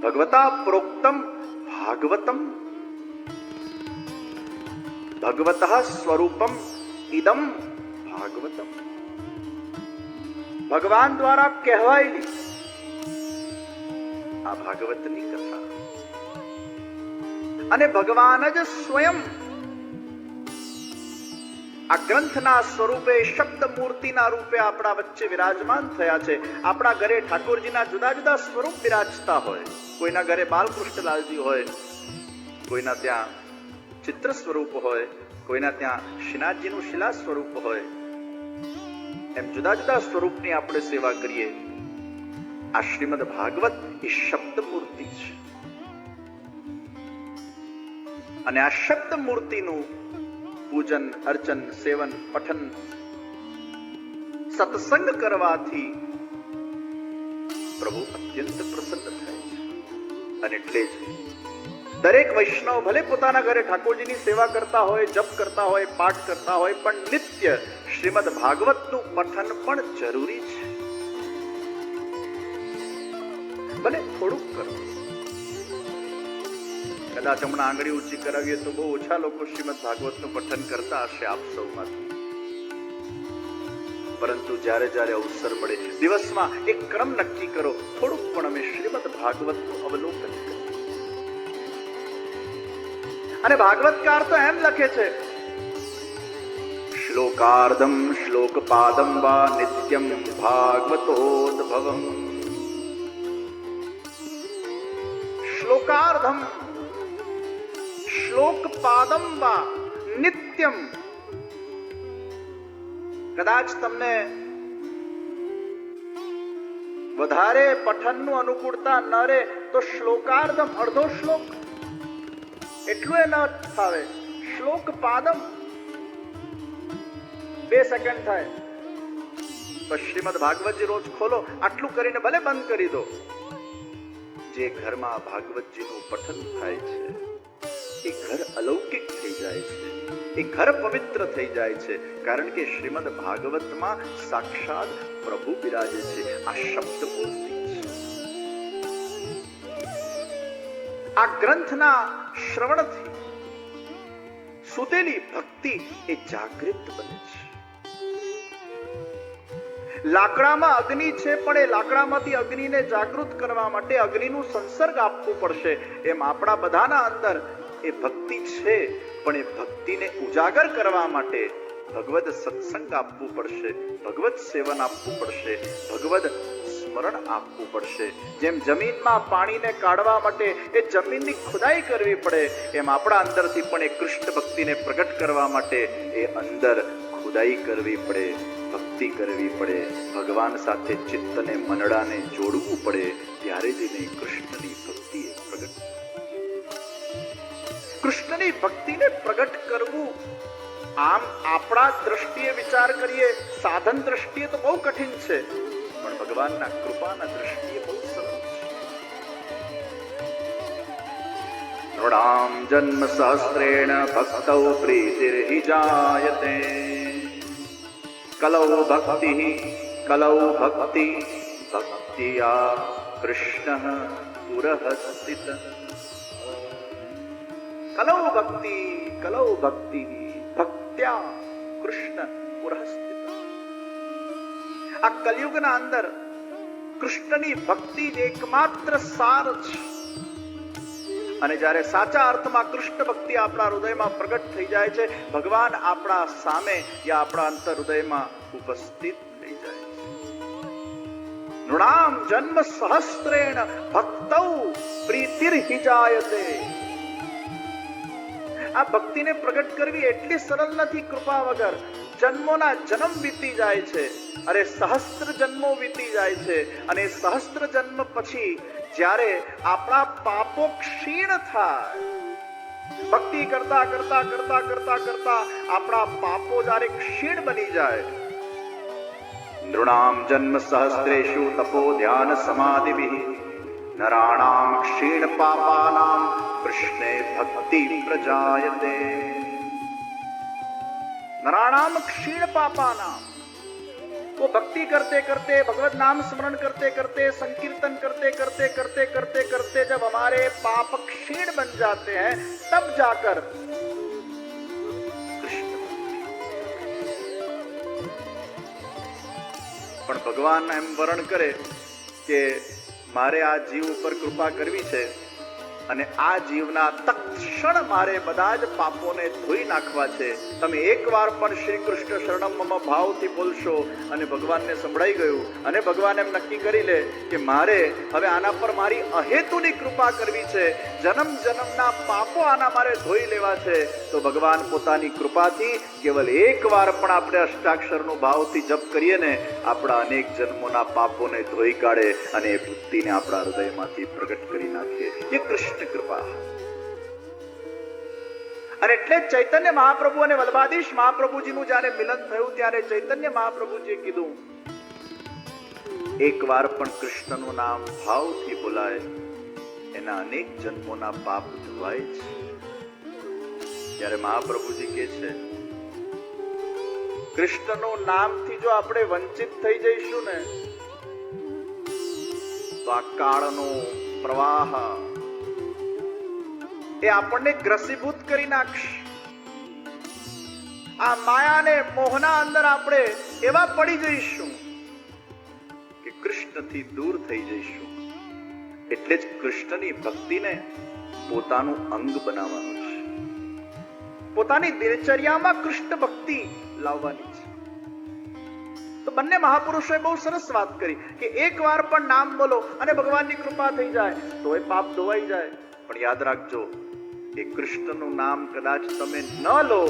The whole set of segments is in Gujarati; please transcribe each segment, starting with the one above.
ભગવતા પ્રોક્તમ ભાગવતમ ભગવતઃ સ્વરૂપમ ઇદમ ભાગવતમ. ભગવાન દ્વારા કહેવાયેલી આ ભાગવતની કથા અને ભગવાન જ સ્વયં આ ગ્રંથના સ્વરૂપે શબ્દ મૂર્તિના રૂપે આપણા વચ્ચે વિરાજમાન થયા છે. આપણા ઘરે ઠાકોરજીના જુદા જુદા સ્વરૂપ બિરાજતા હોય. કોઈના ઘરે બાલકૃષ્ણલાલજી હોય, કોઈના ત્યાં ચિત્ર સ્વરૂપ હોય, કોઈના ત્યાં શ્રીનાથજીનું શિલા સ્વરૂપ હોય. એમ જુદા જુદા સ્વરૂપની આપણે સેવા કરીએ. આ શ્રીમદ ભાગવત એ શબ્દ મૂર્તિ છે અને આ શબ્દ મૂર્તિનું પૂજન, અર્ચન, સેવન, પઠન, સત્સંગ કરવાથી પ્રભુ અત્યંત પ્રસન્ન થાય છે. અને એટલે જ દરેક વૈષ્ણવ ભલે પોતાના ઘરે ઠાકોરજીની સેવા કરતા હોય, જપ કરતા હોય, પાઠ કરતા હોય, પણ નિત્ય શ્રીમદ ભાગવતનું પઠન પણ જરૂરી છે. ભલે થોડુંક કરો. કદાચ હમણાં આંગળી ઊંચી કરાવીએ તો બહુ ઓછા લોકો શ્રીમદ ભાગવતનું પઠન કરતા હશે આપ સૌમાંથી. પરંતુ જ્યારે જ્યારે અવસર મળે દિવસમાં એક ક્રમ નક્કી કરો, થોડુંક પણ અમે શ્રીમદ ભાગવતનું અવલોકન કરીએ. અને ભાગવતકાર તો એમ લખે છે, શ્લોકાર્ધમ શ્લોકપાદમ વા નિત્યમ ભાગવતોદ્ભવમ. શ્લોકાર્ધમ શ્લોકપાદમ વા નિત્યમ. કદાચ તમને વધારે પઠનનું અનુકૂળતા ન રહે તો શ્લોકાર્ધમ, અડધો શ્લોક, એટલું એ ન ફાવે. શ્લોકપાદમ 2 સેકન્ડ થાય તો શ્રીમદ ભાગવતજી રોજ ખોલો, આટલું કરીને ભલે બંધ કરી દો. જે ઘરમાં ભાગવતજીનું પઠન થાય છે એ ઘર અલૌકિક થઈ જાય છે, એ ઘર પવિત્ર થઈ જાય છે. કારણ કે શ્રીમદ ભાગવતમાં સાક્ષાત પ્રભુ બિરાજે છે. આ શબ્દ મૂર્તિ છે. આ ગ્રંથના શ્રવણથી સુતેલી ભક્તિ એ જાગૃત બને છે. લાકડામાં અગ્નિ છે, પણ એ લાકડામાંથી અગ્નિને જાગૃત કરવા માટે અગ્નિનું સંસર્ગ આપવું પડશે. એમ આપણા બધાના અંદર એ ભક્તિ છે, પણ એ ભક્તિને ઉજાગર કરવા માટે ભગવદ સત્સંગ આપવું પડશે, ભગવદ સેવન આપવું પડશે, ભગવદ સ્મરણ આપવું પડશે. જેમ જમીનમાં પાણીને કાઢવા માટે એ જમીનની ખુદાઈ કરવી પડે, એમ આપણા અંદરથી પણ એ કૃષ્ણ ભક્તિને પ્રગટ કરવા માટે એ અંદર ખુદાઈ કરવી પડે, ભક્તિ કરવી પડે, ભગવાન સાથે ચિત્તને મનડાને જોડવું પડે. ત્યારે જઈને કૃષ્ણની ભક્તિ પ્રગટ. કૃષ્ણની ભક્તિને પ્રગટ કરવું આમ આપણા દ્રષ્ટિએ વિચાર કરીએ, સાધન દ્રષ્ટિએ તો બહુ કઠિન છે, પણ ભગવાનના કૃપાના દ્રષ્ટિએ બહુ સરળ છે. નૃણામ જન્મ સહસ્રેણ ભક્તૌ પ્રીતિર્હિ જાયતે કલૌ ભક્તિ ભક્તિયા કૃષ્ણ પુરઃ સ્થિત. કલૌ ભક્તિ ભક્ત્યા કૃષ્ણ પુરઃ સ્થિત. આ કલયુગના અંદર કૃષ્ણની ભક્તિ જ એકમાત્ર સાર છે. અને જ્યારે સાચા અર્થમાં કૃષ્ણ ભક્તિ આપણા હૃદયમાં પ્રગટ થઈ જાય છે, ભગવાન આપણા સામે યા આપણા અંતર હૃદયમાં ઉપસ્થિત થઈ જાય છે. નૃણામ જન્મ સહસ્ત્રેણ ભક્તૌ પ્રીતિર્હિ જાયતે. આ ભક્તિને પ્રગટ કરવી એટલી સરળ નથી. કૃપા વગર જન્મોના જન્મ વીતી જાય છે, અરે સહસ્ત્ર જન્મો વીતી જાય છે. અને સહસ્ત્ર જન્મ પછી જ્યારે આપણા પાપો ક્ષીણ થાય, ભક્તિ કરતા કરતા કરતા કરતા કરતા આપણા પાપો જ્યારે ક્ષીણ બની જાય, નૃણામ જન્મ સહસ્ત્રેષુ તપો ધ્યાન સમાધિભિઃ નરાણામ ક્ષીણ પાપાનામ કૃષ્ણે ભક્તિ પ્રજાયતે. નરાણામ ક્ષીણ પાપાનામ, वो भक्ति करते करते, भगवत नाम स्मरण करते करते, संकीर्तन करते करते करते करते करते जब हमारे पाप क्षीण बन जाते हैं, तब जाकर कृष्ण પણ ભગવાન એમ વર્ણન કરે કે મારે આ જીવ ઉપર કૃપા કરવી છે અને આ જીવના તત્ક્ષણ મારે બધા જ પાપોને ધોઈ નાખવા છે. તમે એકવાર પણ શ્રી કૃષ્ણ શરણમ મમ ભાવથી બોલશો અને ભગવાનને સંભળાઈ ગયું અને ભગવાન એમ નક્કી કરી લે કે મારે હવે આના પર મારી અહેતુની કૃપા કરવી છે, જન્મ જન્મના પાપો આના મારે ધોઈ લેવા છે, તો ભગવાન પોતાની કૃપાથી કેવલ એકવાર પણ આપણે અષ્ટાક્ષરનો ભાવથી જપ કરીએ ને, આપણા અનેક જન્મોના પાપોને ધોઈ કાઢે અને એ બુદ્ધિને આપણા હૃદયમાંથી પ્રગટ કરી નાખે. એ કૃષ્ણ કૃપા. અને એટલે જ ચૈતન્ય મહાપ્રભુ અને વલ્લભાધીશ મહાપ્રભુજીનું જ્યારે મિલન થયું ત્યારે ચૈતન્ય મહાપ્રભુજીએ કીધું, એકવાર પણ કૃષ્ણનું નામ ભાવથી બોલાય એના અનેક જન્મોના પાપ ધોવાય છે. ત્યારે મહાપ્રભુજી કહે છે, કૃષ્ણનું નામથી જો આપણે વંચિત થઈ જઈશું ને તો આ કાળનો પ્રવાહ એ આપણને ગ્રસીભૂત કરી નાખશે. આ માયાને મોહના અંદર આપણે એવા પડી જઈશું કે કૃષ્ણથી દૂર થઈ જઈશું. એટલે જ કૃષ્ણની ભક્તિને પોતાનું અંગ બનાવવાનું છે, પોતાની દિનચર્યામાં કૃષ્ણ ભક્તિ લાવવાની છે. તો બંને મહાપુરુષોએ બહુ સરસ વાત કરી કે એકવાર પણ નામ બોલો અને ભગવાનની કૃપા થઈ જાય તો એ પાપ ધોવાઈ જાય. પણ યાદ રાખજો, એ કૃષ્ણનું નામ કદાચ તમે ન લો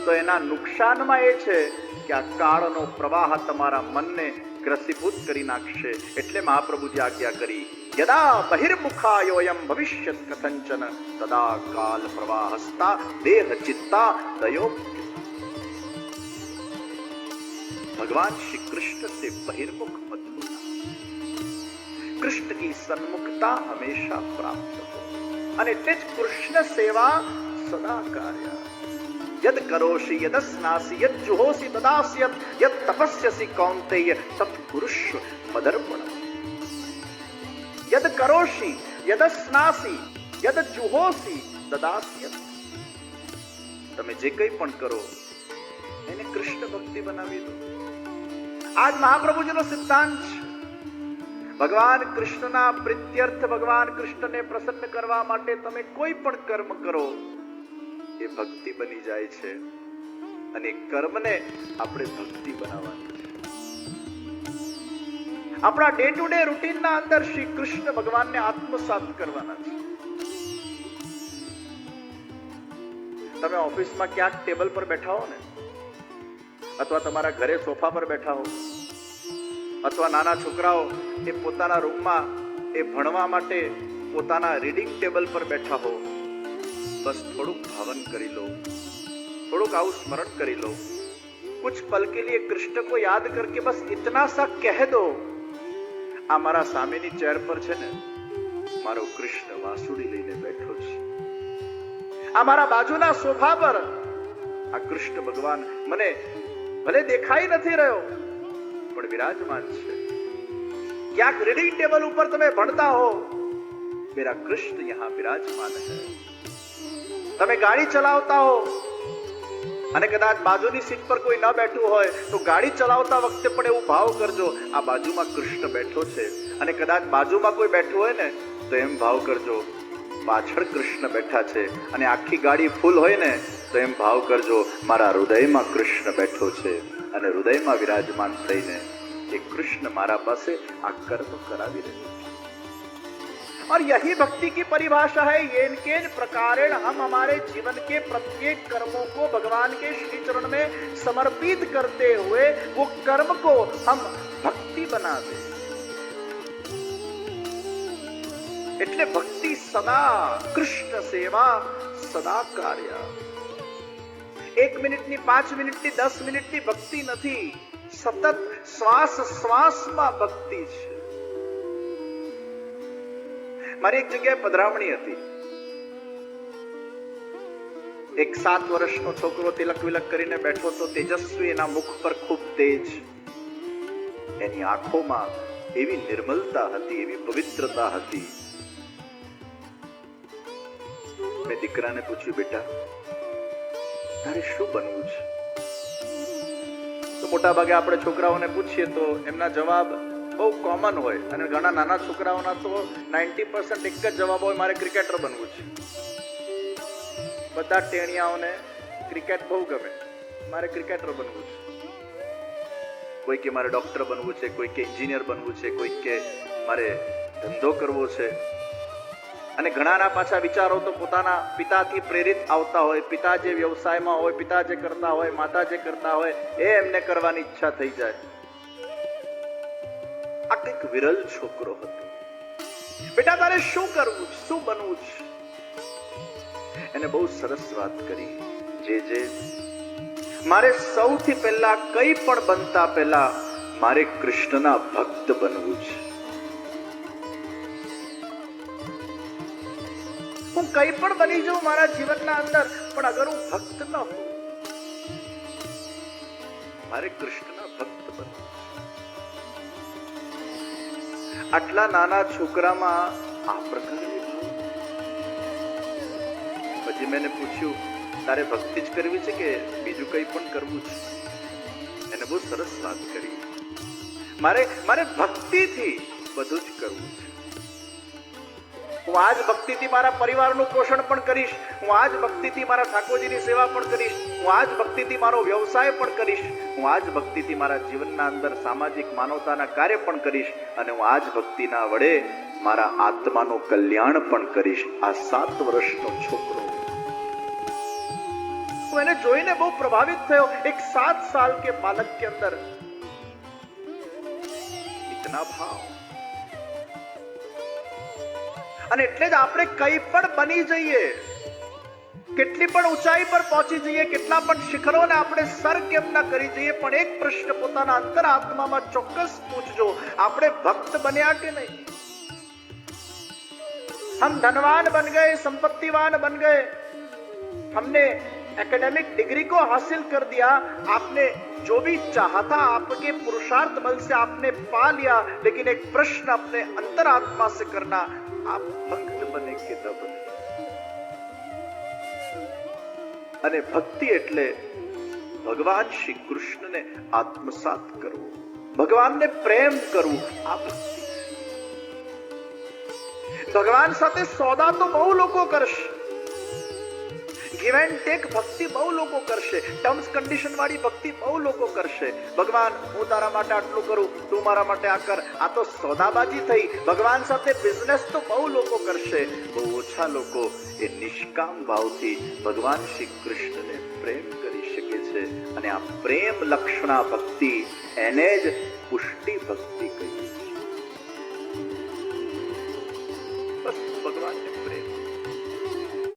તો એના નુકસાનમાં એ છે કે આ કાળનો પ્રવાહ તમારા મનને ગ્રસીભૂત કરી નાખશે. એટલે મહાપ્રભુજી આજ્ઞા કરી, યદા બહિર્મુખાયોયમ ભવિષ્યત કથંચન તદા કાલ પ્રવાહસ્તા દેહ ચિત્તા દયો. भगवान श्री कृष्ण से बहिर्मुख मत होना, कृष्ण की सन्मुखता हमेशा प्राप्त हो. અને તે જ કૃષ્ણ સેવા સદા કાર્ય. યદ કરોષિ યદ સ્નાસી યદ જુહોસી દદાસ્યત યદ તપસ્યસી કૌંતેય તત પુરુષ મદર્પણ. યદ કરોષિ યદ સ્નાસી યદ જુહોસી દદાસ્યત. તમે જે કંઈ પણ કરો એને કૃષ્ણ ભક્તિ બનાવી દો. આજ મહાપ્રભુજીનો સિદ્ધાંત છે. ભગવાન કૃષ્ણના પ્રીત્યર્થ, ભગવાન કૃષ્ણને પ્રસન્ન કરવા માટે તમે કોઈ પણ કર્મ કરો એ ભક્તિ બની જાય છે. અને કર્મને આપણે ભક્તિ બનાવવાની છે. આપણા ડે ટુ ડે રૂટીનના અંદર શ્રી કૃષ્ણ ભગવાનને આત્મસાત કરવાના છે. તમે ઓફિસમાં ક્યાંક ટેબલ પર બેઠા હો ને, અથવા તમારા ઘરે સોફા પર બેઠા હો, અથવા નાના છોકરાઓ એ પોતાના રૂમમાં એ ભણવા માટે પોતાના રીડિંગ ટેબલ પર બેઠા હો, બસ થોડુંક ભાવન કરી લો, થોડુંક આવું સ્મરણ કરી લો. कुछ पल के लिए कृष्ण को याद करके बस इतना सा कह दो, આ મારા સામેની ચેર પર છે ને મારો કૃષ્ણ વાસુડી લઈને બેઠો છે, આ મારા બાજુના સોફા પર આ કૃષ્ણ ભગવાન મને ભલે દેખાઈ નથી રહ્યો પણ વિરાજમાન છે. ક્યાંક રીડિંગ ટેબલ ઉપર તમે ભણતા હો, મેરા કૃષ્ણ યહાં વિરાજમાન હૈ. તમે ગાડી ચલાવતા હો અને કદાચ બાજુની સીટ પર કોઈ ન બેઠું હોય તો ગાડી ચલાવતા વખતે પણ એવું ભાવ કરજો, આ બાજુમાં કૃષ્ણ બેઠો છે. અને કદાચ બાજુમાં કોઈ બેઠું હોય ને તો એમ ભાવ કરજો પાછળ કૃષ્ણ બેઠા છે. અને આખી ગાડી ફૂલ હોય ને તો એમ ભાવ કરજો મારા હૃદયમાં કૃષ્ણ બેઠો છે. અને હૃદયમાં વિરાજમાન થઈને એ કૃષ્ણ મારા પાસે આ કર્મ કરાવી રહ્યો છે. और यही भक्ति की परिभाषा है. ये इनके प्रकारेण हम हमारे जीवन के प्रत्येक कर्मों को भगवान के श्री चरण में समर्पित करते हुए वो कर्म को हम भक्ति बना दे. એટલે ભક્તિ સદા કૃષ્ણ સેવા સદા કાર્ય. 1 મિનિટની 5 મિનિટની 10 મિનિટની ભક્તિ નથી, સતત શ્વાસ શ્વાસમાં ભક્તિ છે. મારી એક જગ્યાએ પધરામણી હતી. એક 7 વર્ષનો છોકરો તિલક વિલક કરીને બેઠો તો તેજસ્વી, એના મુખ પર ખૂબ તેજ. એની આંખોમાં એવી નિર્મલતા હતી, એવી પવિત્રતા હતી. મેં દીકરાને પૂછ્યું, બેટા તારે શું બનવું છે? તો મોટા ભાગે આપણે છોકરાઓને પૂછીએ તો એમના જવાબ બહુ કોમન હોય, અને ઘણા નાના છોકરાઓના તો 90% એક જ જવાબ હોય, મારે ક્રિકેટર બનવું છે. બધા ટેણિયાઓને ક્રિકેટ બહુ ગમે, મારે ક્રિકેટર બનવું છે. કોઈ કે મારે ડોક્ટર બનવું છે, કોઈ કે એન્જિનિયર બનવું છે, કોઈ કે મારે ધંધો કરવો છે. અને ઘણાના પાછા વિચારો તો પોતાના પિતાથી પ્રેરિત આવતા હોય. પિતા જે વ્યવસાયમાં હોય, પિતા જે કરતા હોય, માતા જે કરતા હોય, એ એમને કરવાની ઈચ્છા થઈ જાય. આ કંઈક વિરલ છોકરો હતો. બેટા તારે શું કરવું છે, શું બનવું છે? એને બહુ સરસ વાત કરી, જે મારે સૌથી પહેલા કંઈ પણ બનતા પહેલા મારે કૃષ્ણના ભક્ત બનવું છે. હું કંઈ પણ બની જાઉં મારા જીવનના અંદર, પણ અગર હું ભક્ત ન હોઉં, મારે કૃષ્ણના ભક્ત બનવું. આટલા નાના છોકરામાં આ પ્રકારની ભાવ. પછી મેં પૂછ્યું, તારે ભક્તિ જ કરવી છે કે બીજું કંઈ પણ કરવું છે? એને બહુ સરસ વાત કરી, મારે ભક્તિથી બધું જ કરવું છે. હું આજ ભક્તિથી મારા પરિવારનું પોષણ પણ કરીશ, હું આજ ભક્તિથી મારા ઠાકોરજીની સેવા પણ કરીશ, હું આજ ભક્તિથી મારો વ્યવસાય પણ કરીશ, હું આજ ભક્તિથી મારા જીવનના અંદર સામાજિક માનવતાના કાર્ય પણ કરીશ, અને હું આજ ભક્તિના વડે મારા આત્માનું કલ્યાણ પણ કરીશ. આ 7 વર્ષનો છોકરો, હું એને જોઈને બહુ પ્રભાવિત થયો. એક 7 साल के बालक के अंदर इतना भाव. અને એટલે જ આપણે કંઈ પણ બની જઈએ, કેટલી પણ ઊંચાઈ પર પહોંચી જઈએ, કેટલા પણ શિખરોને આપણે સર કેમ ના કરી જઈએ, પણ એક પ્રશ્ન પોતાના અંતર આત્મામાં ચોક્કસ પૂછજો, આપણે ભક્ત બન્યા કે નહીં? हम धनवान बन गए, संपत्तिवान बन गए, हमने एकेडमिक डिग्री को हासिल कर दिया, आपने जो भी चाहा था आपके पुरुषार्थ बल से आपने पा लिया, लेकिन एक प्रश्न अपने अंतरात्मा से करना, आप भक्त बने के न बने? અને ભક્તિ એટલે ભગવાન શ્રી કૃષ્ણને આત્મસાત કરવું, ભગવાનને પ્રેમ કરવું, આ ભક્તિ. ભગવાન સાથે સોદા તો બહુ લોકો કરશે, ગીવ એન્ડ ટેક ભક્તિ બહુ લોકો કરશે, ટર્મ્સ કન્ડિશન વાળી ભક્તિ બહુ લોકો કરશે. ભગવાન હું તારા માટે આટલું કરું, તું મારા માટે આ કર, આ તો સોદાબાજી થઈ. ભગવાન સાથે બિઝનેસ તો બહુ લોકો કરશે, બહુ ઓછા લોકો એ નિષ્કામ ભાવથી ભગવાન શ્રી કૃષ્ણને પ્રેમ કરી શકે છે. અને આ પ્રેમ લક્ષણા ભક્તિ, એને જ પુષ્ટિ ભક્તિ કહી.